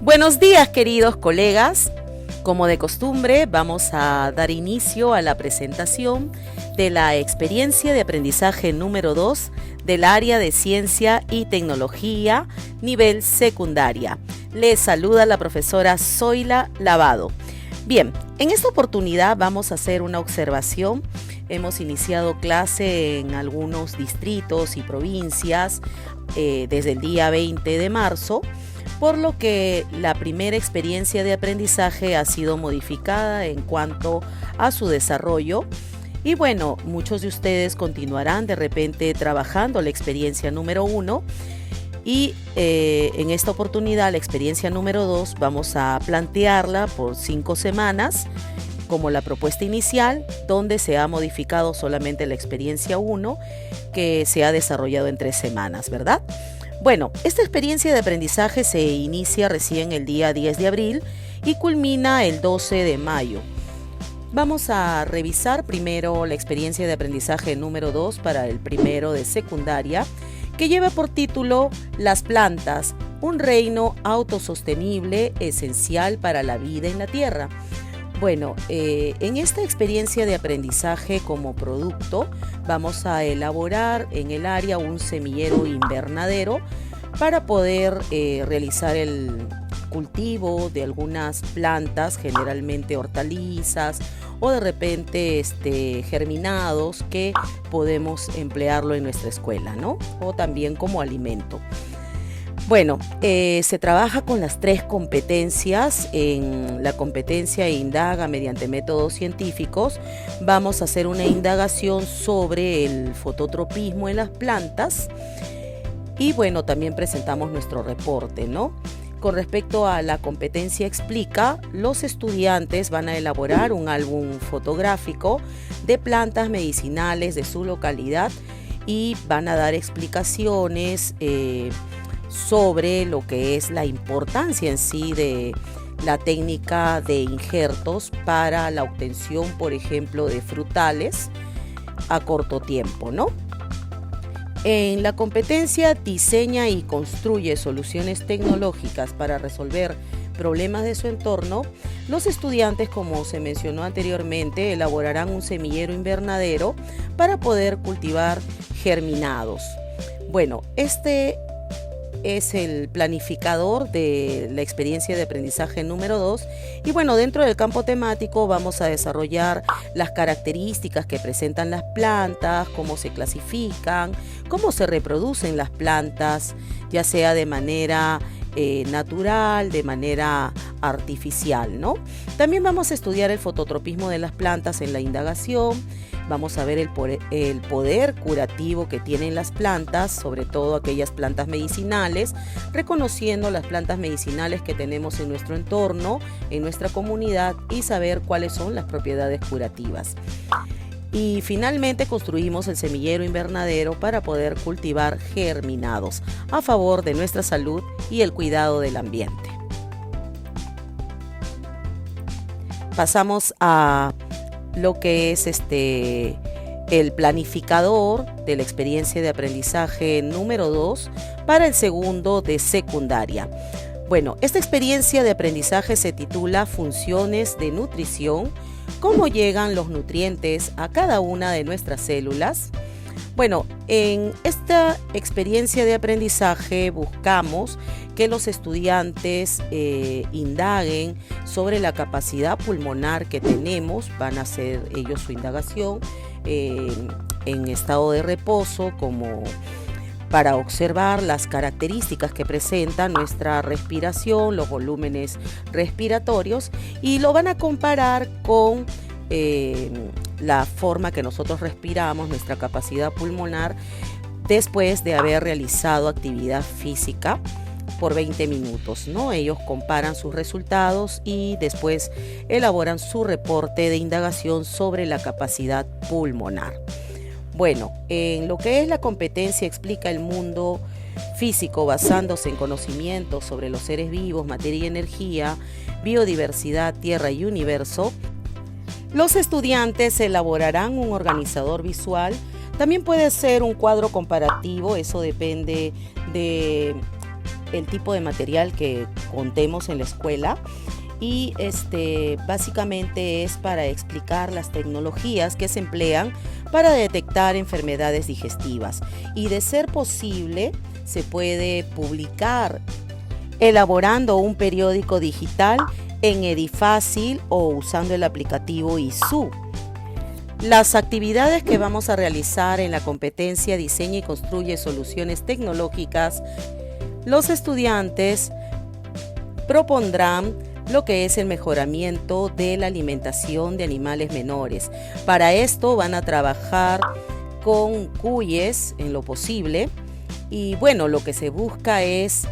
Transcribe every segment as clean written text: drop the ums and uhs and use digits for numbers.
Buenos días, queridos colegas. Como de costumbre, vamos a dar inicio a la presentación de la experiencia de aprendizaje número 2 del área de ciencia y tecnología, nivel secundaria. Les saluda la profesora Zoila Lavado. Bien, en esta oportunidad vamos a hacer una observación. Hemos iniciado clase en algunos distritos y provincias desde el día 20 de marzo. Por lo que la primera experiencia de aprendizaje ha sido modificada en cuanto a su desarrollo. Y bueno, muchos de ustedes continuarán de repente trabajando la experiencia número 1 y en esta oportunidad la experiencia número 2 vamos a plantearla por 5 semanas como la propuesta inicial, donde se ha modificado solamente la experiencia 1 que se ha desarrollado en 3 semanas, ¿verdad? Bueno, esta experiencia de aprendizaje se inicia recién el día 10 de abril y culmina el 12 de mayo. Vamos a revisar primero la experiencia de aprendizaje número 2 para el primero de secundaria, que lleva por título Las plantas, un reino autosostenible esencial para la vida en la tierra. Bueno, en esta experiencia de aprendizaje como producto vamos a elaborar en el área un semillero invernadero para poder realizar el cultivo de algunas plantas, generalmente hortalizas o de repente germinados que podemos emplearlo en nuestra escuela, ¿no? O también como alimento. Bueno, se trabaja con las 3 competencias. En la competencia indaga mediante métodos científicos. Vamos a hacer una indagación sobre el fototropismo en las plantas. Y bueno, también presentamos nuestro reporte, ¿no? Con respecto a la competencia explica, los estudiantes van a elaborar un álbum fotográfico de plantas medicinales de su localidad y van a dar explicaciones sobre lo que es la importancia en sí de la técnica de injertos para la obtención, por ejemplo, de frutales a corto tiempo, ¿no? En la competencia diseña y construye soluciones tecnológicas para resolver problemas de su entorno. Los estudiantes, como se mencionó anteriormente, elaborarán un semillero invernadero para poder cultivar germinados. Bueno, este es el planificador de la experiencia de aprendizaje número 2 y bueno, dentro del campo temático vamos a desarrollar las características que presentan las plantas, cómo se clasifican, cómo se reproducen las plantas, ya sea de manera natural, de manera artificial, ¿no? También vamos a estudiar el fototropismo de las plantas en la indagación. Vamos a ver el poder curativo que tienen las plantas, sobre todo aquellas plantas medicinales, reconociendo las plantas medicinales que tenemos en nuestro entorno, en nuestra comunidad y saber cuáles son las propiedades curativas. Y finalmente construimos el semillero invernadero para poder cultivar germinados a favor de nuestra salud y el cuidado del ambiente. Pasamos a lo que es el planificador de la experiencia de aprendizaje número 2 para el segundo de secundaria. Bueno, esta experiencia de aprendizaje se titula Funciones de nutrición, cómo llegan los nutrientes a cada una de nuestras células. Bueno, en esta experiencia de aprendizaje buscamos que los estudiantes indaguen sobre la capacidad pulmonar que tenemos. Van a hacer ellos su indagación en estado de reposo, como para observar las características que presenta nuestra respiración, los volúmenes respiratorios, y lo van a comparar con la forma que nosotros respiramos, nuestra capacidad pulmonar, después de haber realizado actividad física por 20 minutos, ¿no? Ellos comparan sus resultados y después elaboran su reporte de indagación sobre la capacidad pulmonar. Bueno, en lo que es la competencia explica el mundo físico basándose en conocimientos sobre los seres vivos, materia y energía, biodiversidad, tierra y universo. Los estudiantes elaborarán un organizador visual. También puede ser un cuadro comparativo, eso depende de el tipo de material que contemos en la escuela. Y básicamente es para explicar las tecnologías que se emplean para detectar enfermedades digestivas, y de ser posible se puede publicar elaborando un periódico digital en Edifácil o usando el aplicativo ISU. Las actividades que vamos a realizar en la competencia Diseña y construye soluciones tecnológicas, los estudiantes propondrán lo que es el mejoramiento de la alimentación de animales menores. Para esto van a trabajar con cuyes en lo posible, y bueno, lo que se busca es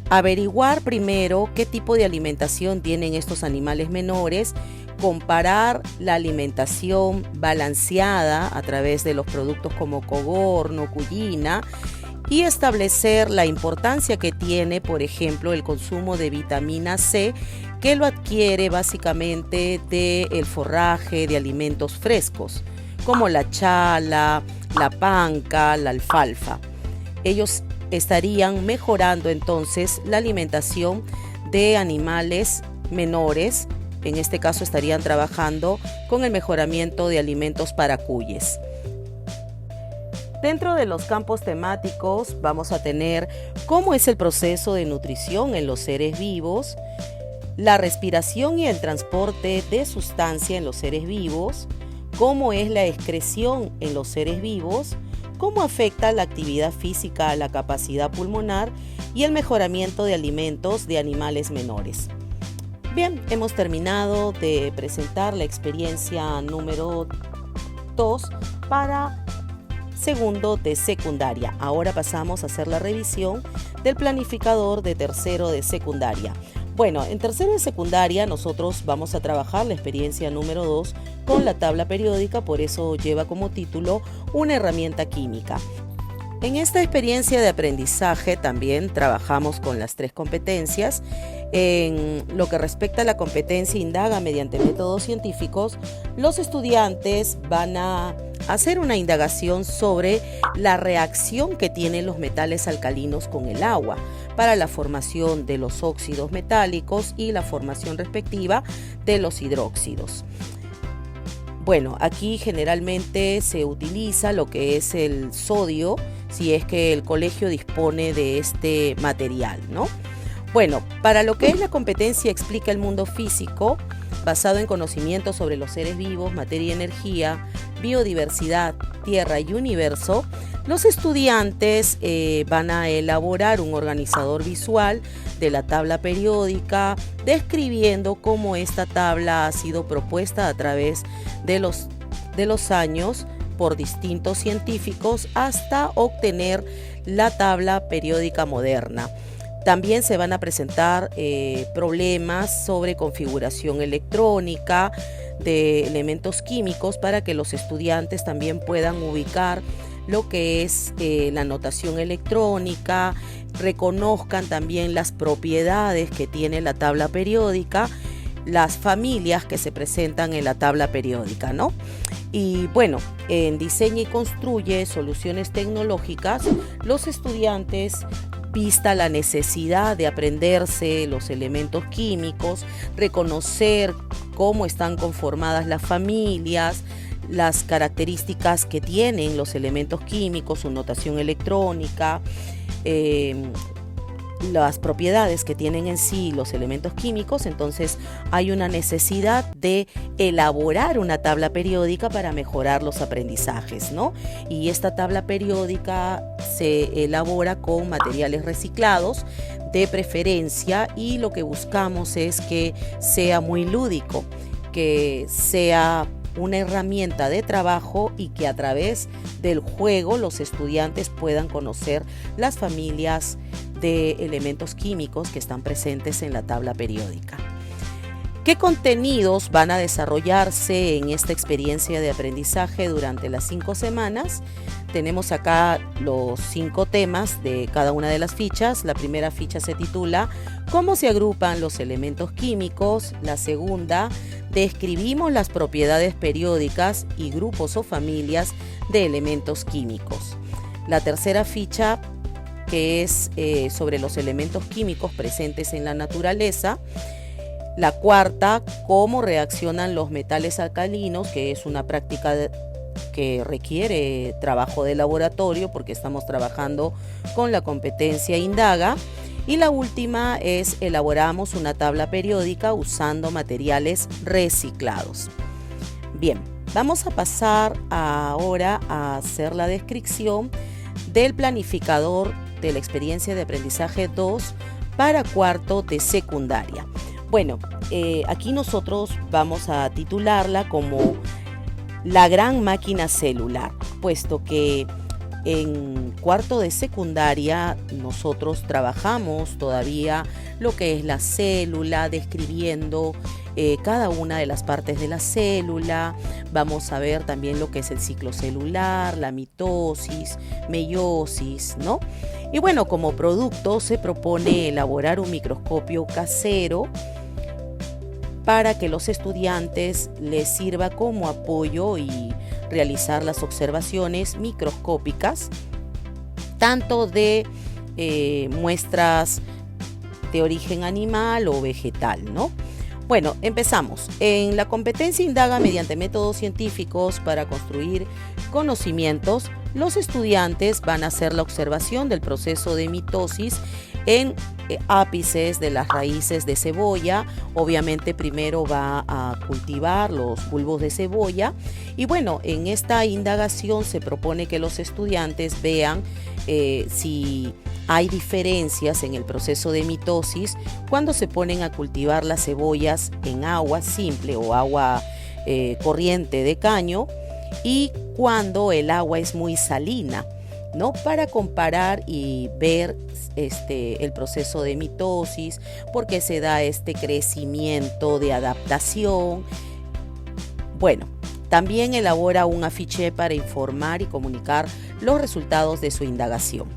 averiguar primero qué tipo de alimentación tienen estos animales menores, comparar la alimentación balanceada a través de los productos como cogorno, cuyina, y establecer la importancia que tiene, por ejemplo, el consumo de vitamina C, que lo adquiere básicamente del forraje de alimentos frescos, como la chala, la panca, la alfalfa. Ellos estarían mejorando entonces la alimentación de animales menores. En este caso estarían trabajando con el mejoramiento de alimentos para cuyes. Dentro de los campos temáticos vamos a tener cómo es el proceso de nutrición en los seres vivos, la respiración y el transporte de sustancia en los seres vivos, cómo es la excreción en los seres vivos, cómo afecta la actividad física a la capacidad pulmonar y el mejoramiento de alimentos de animales menores. Bien, hemos terminado de presentar la experiencia número 2 para segundo de secundaria. Ahora pasamos a hacer la revisión del planificador de tercero de secundaria. Bueno, en tercero de secundaria nosotros vamos a trabajar la experiencia número 2 con la tabla periódica, por eso lleva como título una herramienta química. En esta experiencia de aprendizaje también trabajamos con las 3 competencias. En lo que respecta a la competencia indaga mediante métodos científicos, los estudiantes van a hacer una indagación sobre la reacción que tienen los metales alcalinos con el agua para la formación de los óxidos metálicos y la formación respectiva de los hidróxidos. Bueno, aquí generalmente se utiliza lo que es el sodio, si es que el colegio dispone de este material, ¿no? Bueno, para lo que es la competencia explica el mundo físico, basado en conocimientos sobre los seres vivos, materia y energía, biodiversidad, tierra y universo, los estudiantes van a elaborar un organizador visual de la tabla periódica, describiendo cómo esta tabla ha sido propuesta a través de los años por distintos científicos hasta obtener la tabla periódica moderna. También se van a presentar problemas sobre configuración electrónica de elementos químicos para que los estudiantes también puedan ubicar lo que es la notación electrónica, reconozcan también las propiedades que tiene la tabla periódica, las familias que se presentan en la tabla periódica, ¿no? Y bueno, en Diseña y Construye Soluciones Tecnológicas, los estudiantes, vista la necesidad de aprenderse los elementos químicos, reconocer cómo están conformadas las familias, las características que tienen los elementos químicos, su notación electrónica, las propiedades que tienen en sí los elementos químicos. Entonces hay una necesidad de elaborar una tabla periódica para mejorar los aprendizajes, ¿no? Y esta tabla periódica se elabora con materiales reciclados de preferencia, y lo que buscamos es que sea muy lúdico, que sea una herramienta de trabajo y que a través del juego los estudiantes puedan conocer las familias de elementos químicos que están presentes en la tabla periódica. ¿Qué contenidos van a desarrollarse en esta experiencia de aprendizaje durante las 5 semanas? Tenemos acá los 5 temas de cada una de las fichas. La primera ficha se titula ¿Cómo se agrupan los elementos químicos? La segunda, describimos las propiedades periódicas y grupos o familias de elementos químicos. La tercera ficha que es sobre los elementos químicos presentes en la naturaleza. La cuarta, cómo reaccionan los metales alcalinos, que es una práctica que requiere trabajo de laboratorio porque estamos trabajando con la competencia Indaga. Y la última es elaboramos una tabla periódica usando materiales reciclados. Bien, vamos a pasar ahora a hacer la descripción del planificador de la experiencia de aprendizaje 2 para cuarto de secundaria. Bueno, aquí nosotros vamos a titularla como la gran máquina celular, puesto que en cuarto de secundaria nosotros trabajamos todavía lo que es la célula, describiendo cada una de las partes de la célula. Vamos a ver también lo que es el ciclo celular, la mitosis, meiosis, ¿no? Y bueno, como producto se propone elaborar un microscopio casero para que los estudiantes les sirva como apoyo y realizar las observaciones microscópicas, tanto de muestras de origen animal o vegetal, ¿no? Bueno, empezamos. En la competencia Indaga mediante métodos científicos para construir conocimientos. Los estudiantes van a hacer la observación del proceso de mitosis en ápices de las raíces de cebolla. Obviamente primero va a cultivar los bulbos de cebolla y bueno, en esta indagación se propone que los estudiantes vean si hay diferencias en el proceso de mitosis cuando se ponen a cultivar las cebollas en agua simple o agua corriente de caño y cuando el agua es muy salina, ¿no? Para comparar y ver el proceso de mitosis, por qué se da este crecimiento de adaptación. Bueno, también elabora un afiche para informar y comunicar los resultados de su indagación.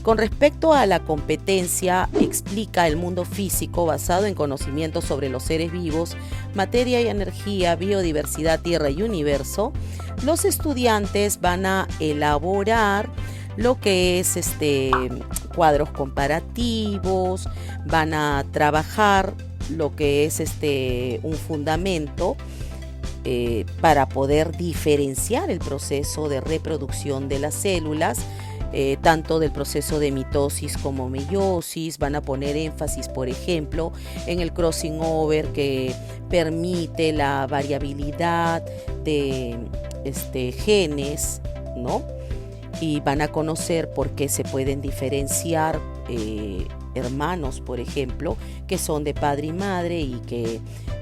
Con respecto a la competencia, explica el mundo físico basado en conocimientos sobre los seres vivos, materia y energía, biodiversidad, tierra y universo. Los estudiantes van a elaborar lo que es cuadros comparativos, van a trabajar lo que es un fundamento para poder diferenciar el proceso de reproducción de las células, tanto del proceso de mitosis como meiosis. Van a poner énfasis, por ejemplo, en el crossing over que permite la variabilidad de genes, ¿no? Y van a conocer por qué se pueden diferenciar hermanos, por ejemplo, que son de padre y madre y que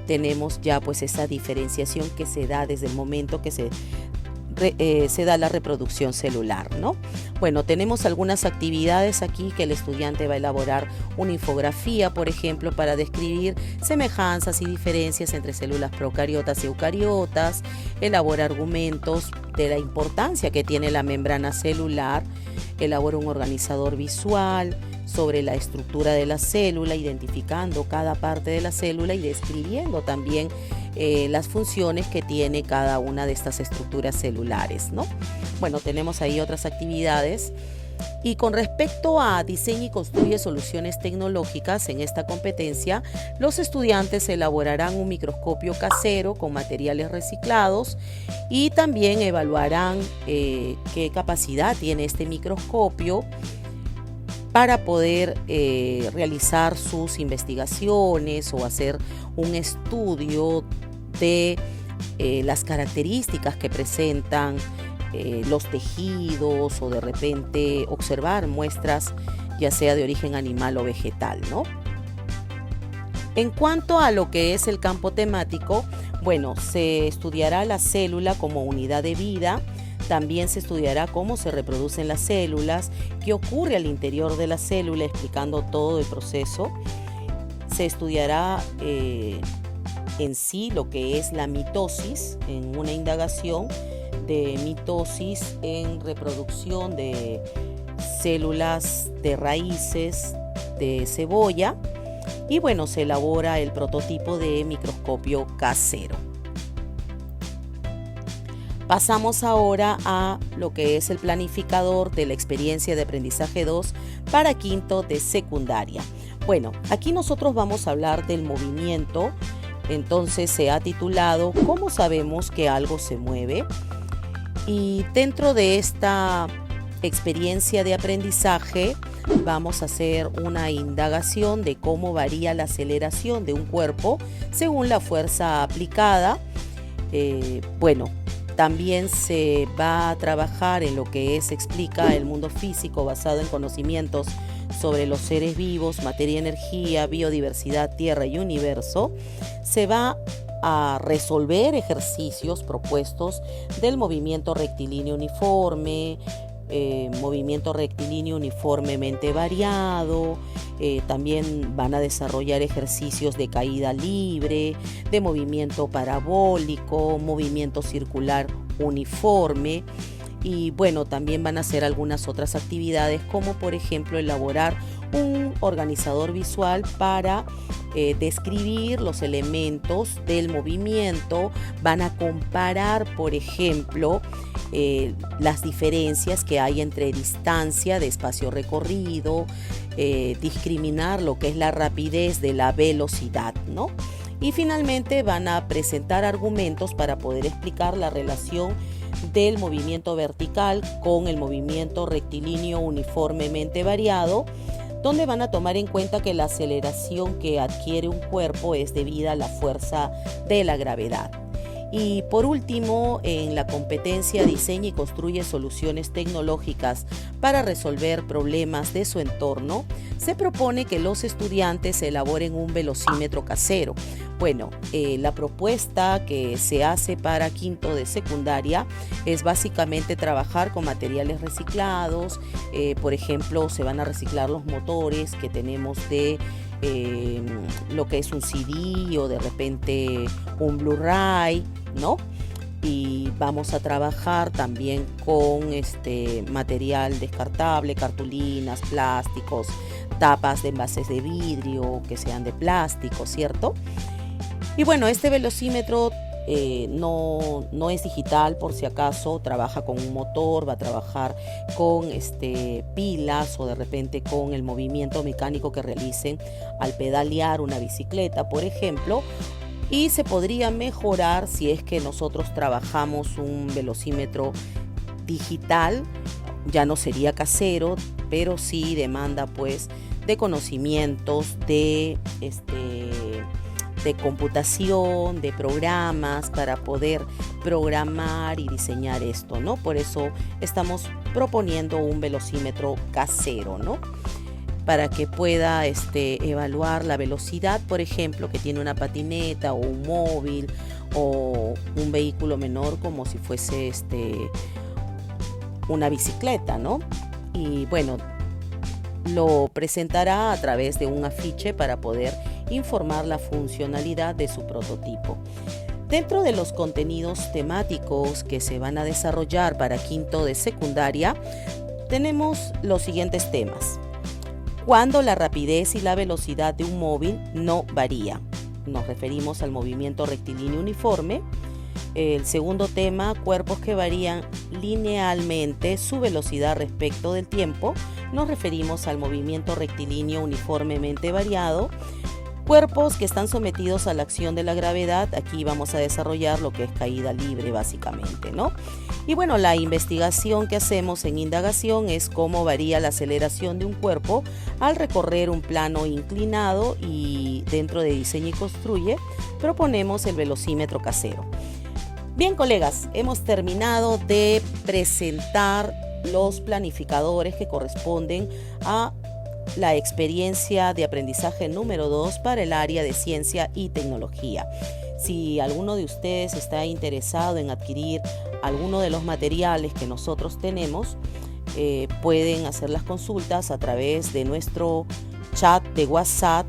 tenemos ya pues esa diferenciación que se da desde el momento que se da la reproducción celular, ¿no? Bueno, tenemos algunas actividades aquí que el estudiante va a elaborar una infografía, por ejemplo, para describir semejanzas y diferencias entre células procariotas y eucariotas, elabora argumentos de la importancia que tiene la membrana celular, elabora un organizador visual sobre la estructura de la célula, identificando cada parte de la célula y describiendo también las funciones que tiene cada una de estas estructuras celulares, ¿no? Bueno, tenemos ahí otras actividades. Y con respecto a diseño y construye soluciones tecnológicas, en esta competencia los estudiantes elaborarán un microscopio casero con materiales reciclados y también evaluarán qué capacidad tiene este microscopio para poder realizar sus investigaciones o hacer un estudio de las características que presentan los tejidos o de repente observar muestras ya sea de origen animal o vegetal, ¿no? En cuanto a lo que es el campo temático, bueno, se estudiará la célula como unidad de vida. También se estudiará cómo se reproducen las células, qué ocurre al interior de la célula, explicando todo el proceso. Se estudiará en sí lo que es la mitosis, en una indagación de mitosis en reproducción de células de raíces de cebolla. Y bueno, se elabora el prototipo de microscopio casero. Pasamos ahora a lo que es el planificador de la experiencia de aprendizaje 2 para quinto de secundaria. Bueno, aquí nosotros vamos a hablar del movimiento. Entonces se ha titulado ¿Cómo sabemos que algo se mueve? Y dentro de esta experiencia de aprendizaje vamos a hacer una indagación de cómo varía la aceleración de un cuerpo según la fuerza aplicada. También se va a trabajar en lo que explica el mundo físico basado en conocimientos sobre los seres vivos, materia y energía, biodiversidad, tierra y universo. Se va a resolver ejercicios propuestos del movimiento rectilíneo uniforme, movimiento rectilíneo uniformemente variado. También van a desarrollar ejercicios de caída libre, de movimiento parabólico, movimiento circular uniforme. Y bueno, también van a hacer algunas otras actividades como por ejemplo elaborar un organizador visual para describir los elementos del movimiento. Van a comparar, por ejemplo, las diferencias que hay entre distancia de espacio recorrido, discriminar lo que es la rapidez de la velocidad, ¿no? Y finalmente van a presentar argumentos para poder explicar la relación del movimiento vertical con el movimiento rectilíneo uniformemente variado, donde van a tomar en cuenta que la aceleración que adquiere un cuerpo es debida a la fuerza de la gravedad. Y por último, en la competencia diseña y construye soluciones tecnológicas para resolver problemas de su entorno, se propone que los estudiantes elaboren un velocímetro casero. Bueno, la propuesta que se hace para quinto de secundaria es básicamente trabajar con materiales reciclados. Por ejemplo, se van a reciclar los motores que tenemos de lo que es un CD o de repente un Blu-ray, ¿no? Y vamos a trabajar también con material descartable, cartulinas, plásticos, tapas de envases de vidrio que sean de plástico, ¿cierto? Y bueno, este velocímetro no es digital, por si acaso, trabaja con un motor, va a trabajar con pilas o de repente con el movimiento mecánico que realicen al pedalear una bicicleta, por ejemplo. Y se podría mejorar si es que nosotros trabajamos un velocímetro digital. Ya no sería casero, pero sí demanda pues de conocimientos de computación, de programas para poder programar y diseñar esto, ¿no? Por eso estamos proponiendo un velocímetro casero, ¿no? Para que pueda evaluar la velocidad, por ejemplo, que tiene una patineta o un móvil o un vehículo menor como si fuese una bicicleta, ¿no? Y bueno, lo presentará a través de un afiche para poder informar la funcionalidad de su prototipo. Dentro de los contenidos temáticos que se van a desarrollar para quinto de secundaria, tenemos los siguientes temas. Cuando la rapidez y la velocidad de un móvil no varía. Nos referimos al movimiento rectilíneo uniforme. El segundo tema, cuerpos que varían linealmente su velocidad respecto del tiempo. Nos referimos al movimiento rectilíneo uniformemente variado. Cuerpos que están sometidos a la acción de la gravedad, aquí vamos a desarrollar lo que es caída libre básicamente, ¿no? Y bueno, la investigación que hacemos en indagación es cómo varía la aceleración de un cuerpo al recorrer un plano inclinado, y dentro de Diseña y Construye proponemos el velocímetro casero. Bien, colegas, hemos terminado de presentar los planificadores que corresponden a la experiencia de aprendizaje número 2 para el área de ciencia y tecnología. Si alguno de ustedes está interesado en adquirir alguno de los materiales que nosotros tenemos, pueden hacer las consultas a través de nuestro chat de WhatsApp.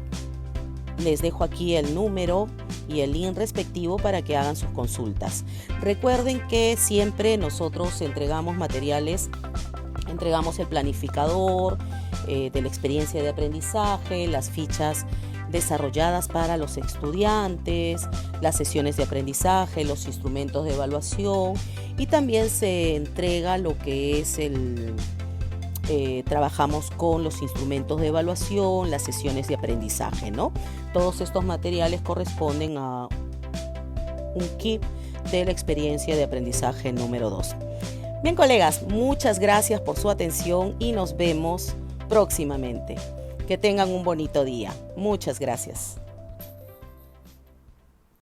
Les dejo aquí el número y el link respectivo para que hagan sus consultas. Recuerden que siempre nosotros entregamos materiales, entregamos el planificador de la experiencia de aprendizaje, las fichas desarrolladas para los estudiantes, las sesiones de aprendizaje, los instrumentos de evaluación y también se entrega lo que es trabajamos con los instrumentos de evaluación, las sesiones de aprendizaje, ¿no? Todos estos materiales corresponden a un kit de la experiencia de aprendizaje número 2. Bien, colegas, muchas gracias por su atención y nos vemos próximamente. Que tengan un bonito día. Muchas gracias.